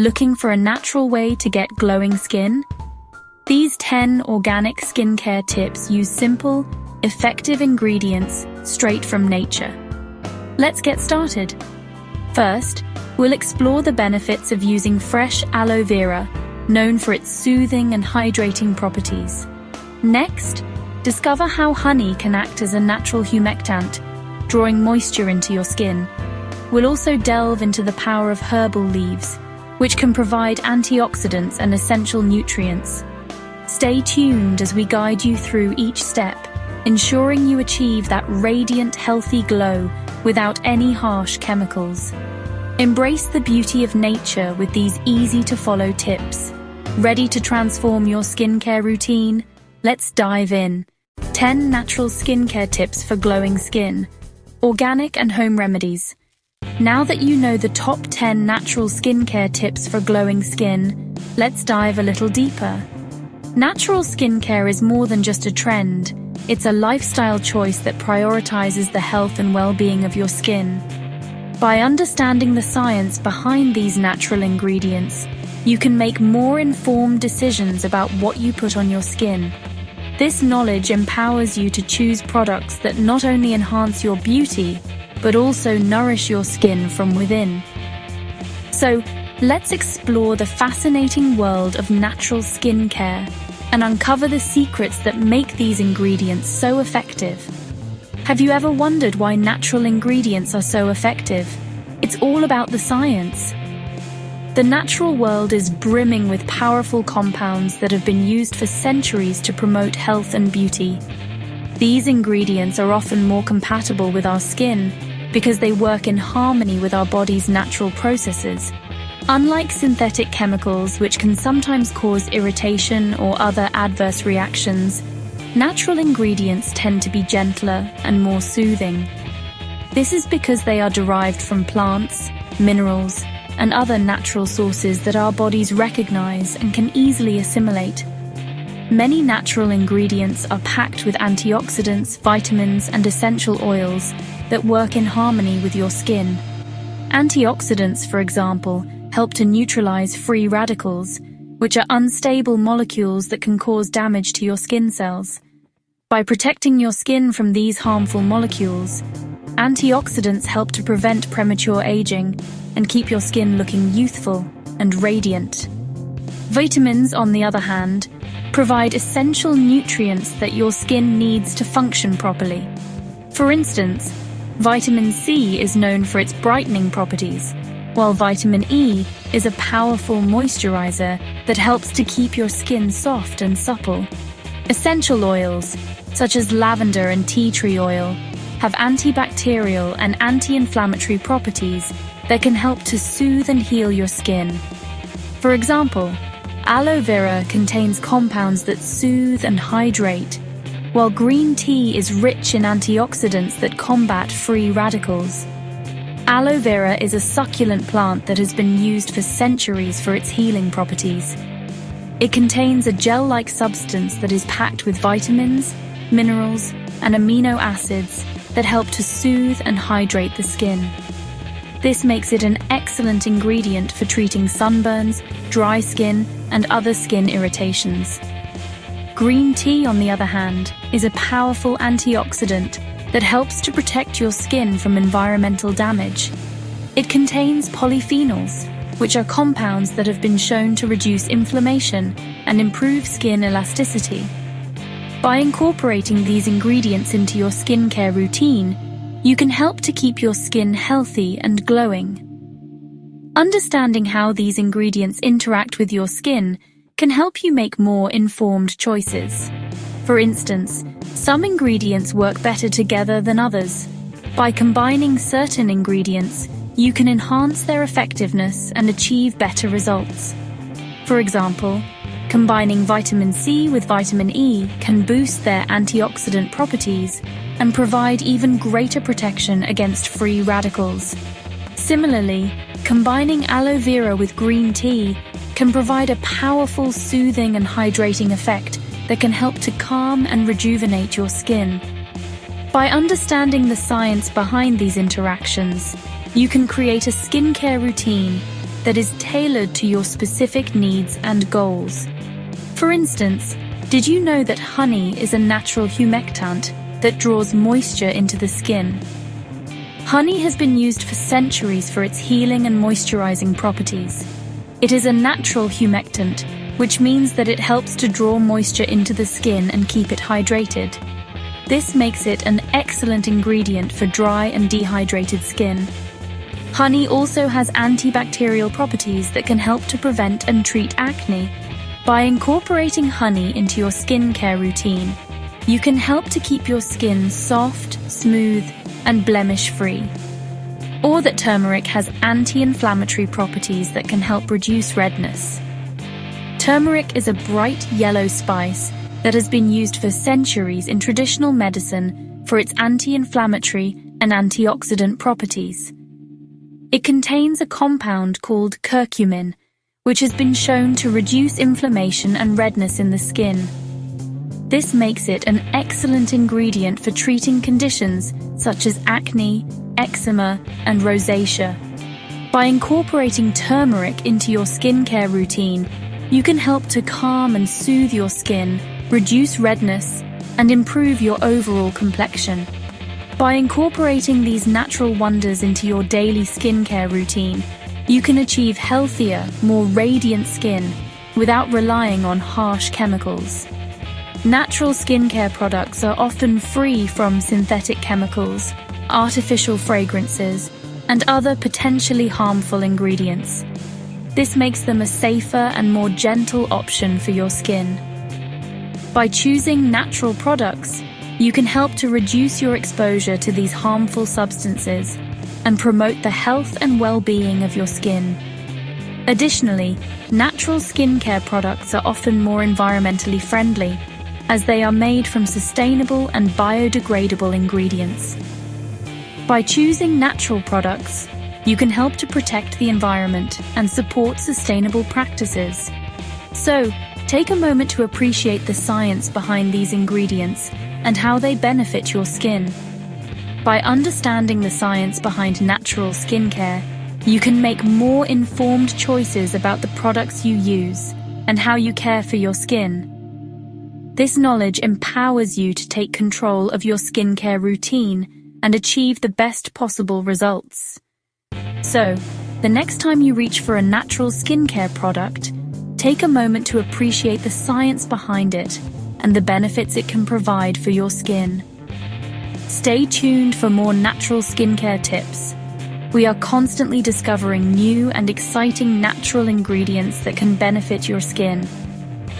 Looking for a natural way to get glowing skin? These 10 organic skincare tips use simple, effective ingredients straight from nature. Let's get started. First, we'll explore the benefits of using fresh aloe vera, known for its soothing and hydrating properties. Next, discover how honey can act as a natural humectant, drawing moisture into your skin. We'll also delve into the power of herbal leaves, which can provide antioxidants and essential nutrients. Stay tuned as we guide you through each step, ensuring you achieve that radiant, healthy glow without any harsh chemicals. Embrace the beauty of nature with these easy-to-follow tips. Ready to transform your skincare routine? Let's dive in. 10 natural skincare tips for glowing skin. Organic and home remedies. Now that you know the top 10 natural skincare tips for glowing skin, let's dive a little deeper. Natural skincare is more than just a trend. It's a lifestyle choice that prioritizes the health and well-being of your skin. By understanding the science behind these natural ingredients, you can make more informed decisions about what you put on your skin. This knowledge empowers you to choose products that not only enhance your beauty, but also nourish your skin from within. So, let's explore the fascinating world of natural skincare and uncover the secrets that make these ingredients so effective. Have you ever wondered why natural ingredients are so effective? It's all about the science. The natural world is brimming with powerful compounds that have been used for centuries to promote health and beauty. These ingredients are often more compatible with our skin because they work in harmony with our body's natural processes. Unlike synthetic chemicals, which can sometimes cause irritation or other adverse reactions, natural ingredients tend to be gentler and more soothing. This is because they are derived from plants, minerals, and other natural sources that our bodies recognize and can easily assimilate. Many natural ingredients are packed with antioxidants, vitamins, and essential oils that work in harmony with your skin. Antioxidants, for example, help to neutralize free radicals, which are unstable molecules that can cause damage to your skin cells. By protecting your skin from these harmful molecules, antioxidants help to prevent premature aging and keep your skin looking youthful and radiant. Vitamins, on the other hand, provide essential nutrients that your skin needs to function properly. For instance, vitamin C is known for its brightening properties, while vitamin E is a powerful moisturizer that helps to keep your skin soft and supple. Essential oils, such as lavender and tea tree oil, have antibacterial and anti-inflammatory properties that can help to soothe and heal your skin. For example, aloe vera contains compounds that soothe and hydrate, while green tea is rich in antioxidants that combat free radicals. Aloe vera is a succulent plant that has been used for centuries for its healing properties. It contains a gel-like substance that is packed with vitamins, minerals, and amino acids that help to soothe and hydrate the skin. This makes it an excellent ingredient for treating sunburns, dry skin, and other skin irritations. Green tea, on the other hand, is a powerful antioxidant that helps to protect your skin from environmental damage. It contains polyphenols, which are compounds that have been shown to reduce inflammation and improve skin elasticity. By incorporating these ingredients into your skincare routine, you can help to keep your skin healthy and glowing. Understanding how these ingredients interact with your skin can help you make more informed choices. For instance, some ingredients work better together than others. By combining certain ingredients, you can enhance their effectiveness and achieve better results. For example, combining vitamin C with vitamin E can boost their antioxidant properties and provide even greater protection against free radicals. Similarly, combining aloe vera with green tea can provide a powerful soothing and hydrating effect that can help to calm and rejuvenate your skin. By understanding the science behind these interactions, you can create a skincare routine that is tailored to your specific needs and goals. For instance, did you know that honey is a natural humectant that draws moisture into the skin? Honey has been used for centuries for its healing and moisturizing properties. It is a natural humectant, which means that it helps to draw moisture into the skin and keep it hydrated. This makes it an excellent ingredient for dry and dehydrated skin. Honey also has antibacterial properties that can help to prevent and treat acne. By incorporating honey into your skincare routine, you can help to keep your skin soft, smooth, and blemish-free. Or that turmeric has anti-inflammatory properties that can help reduce redness. Turmeric is a bright yellow spice that has been used for centuries in traditional medicine for its anti-inflammatory and antioxidant properties. It contains a compound called curcumin, which has been shown to reduce inflammation and redness in the skin. This makes it an excellent ingredient for treating conditions such as acne, eczema, and rosacea. By incorporating turmeric into your skincare routine, you can help to calm and soothe your skin, reduce redness, and improve your overall complexion. By incorporating these natural wonders into your daily skincare routine, you can achieve healthier, more radiant skin without relying on harsh chemicals. Natural skincare products are often free from synthetic chemicals, artificial fragrances, and other potentially harmful ingredients. This makes them a safer and more gentle option for your skin. By choosing natural products, you can help to reduce your exposure to these harmful substances and promote the health and well-being of your skin. Additionally, natural skincare products are often more environmentally friendly, as they are made from sustainable and biodegradable ingredients. By choosing natural products, you can help to protect the environment and support sustainable practices. So, take a moment to appreciate the science behind these ingredients and how they benefit your skin. By understanding the science behind natural skincare, you can make more informed choices about the products you use and how you care for your skin. This knowledge empowers you to take control of your skincare routine and achieve the best possible results. So, the next time you reach for a natural skincare product, take a moment to appreciate the science behind it and the benefits it can provide for your skin. Stay tuned for more natural skincare tips. We are constantly discovering new and exciting natural ingredients that can benefit your skin.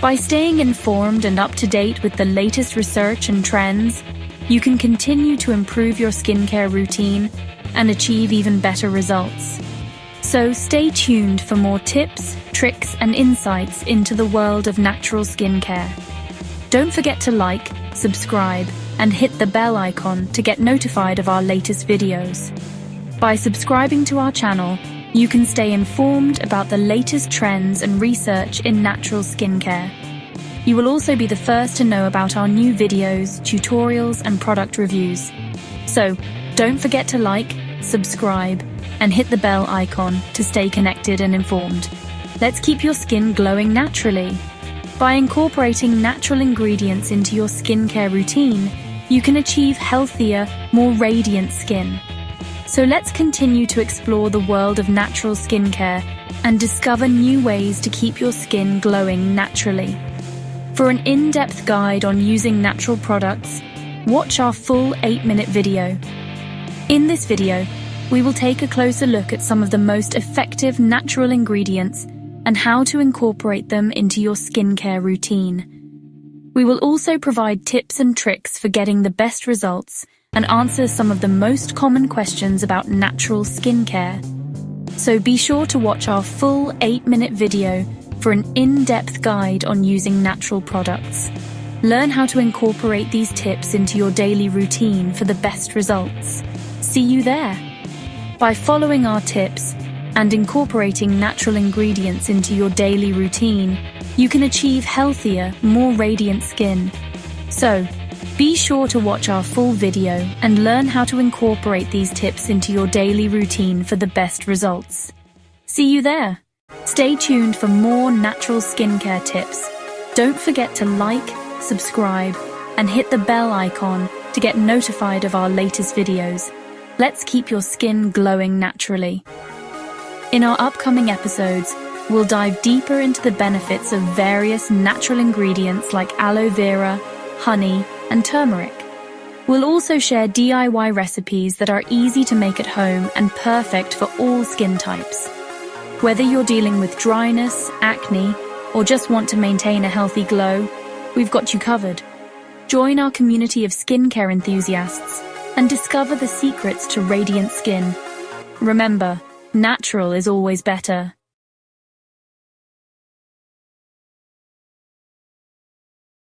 By staying informed and up to date with the latest research and trends, you can continue to improve your skincare routine and achieve even better results. So stay tuned for more tips, tricks, and insights into the world of natural skincare. Don't forget to like, subscribe, and hit the bell icon to get notified of our latest videos. By subscribing to our channel, you can stay informed about the latest trends and research in natural skincare. You will also be the first to know about our new videos, tutorials, and product reviews. So, don't forget to like, subscribe, and hit the bell icon to stay connected and informed. Let's keep your skin glowing naturally. By incorporating natural ingredients into your skincare routine, you can achieve healthier, more radiant skin. So let's continue to explore the world of natural skincare and discover new ways to keep your skin glowing naturally. For an in-depth guide on using natural products, watch our full 8-minute video. In this video, we will take a closer look at some of the most effective natural ingredients and how to incorporate them into your skincare routine. We will also provide tips and tricks for getting the best results and answer some of the most common questions about natural skincare. So be sure to watch our full 8-minute video for an in-depth guide on using natural products. Learn how to incorporate these tips into your daily routine for the best results. See you there! By following our tips and incorporating natural ingredients into your daily routine, you can achieve healthier, more radiant skin. So, be sure to watch our full video and learn how to incorporate these tips into your daily routine for the best results. See you there. Stay tuned for more natural skincare tips. Don't forget to like, subscribe, and hit the bell icon to get notified of our latest videos. Let's keep your skin glowing naturally. In our upcoming episodes, we'll dive deeper into the benefits of various natural ingredients like aloe vera, honey, and turmeric. We'll also share DIY recipes that are easy to make at home and perfect for all skin types. Whether you're dealing with dryness, acne, or just want to maintain a healthy glow, we've got you covered. Join our community of skincare enthusiasts and discover the secrets to radiant skin. Remember, natural is always better.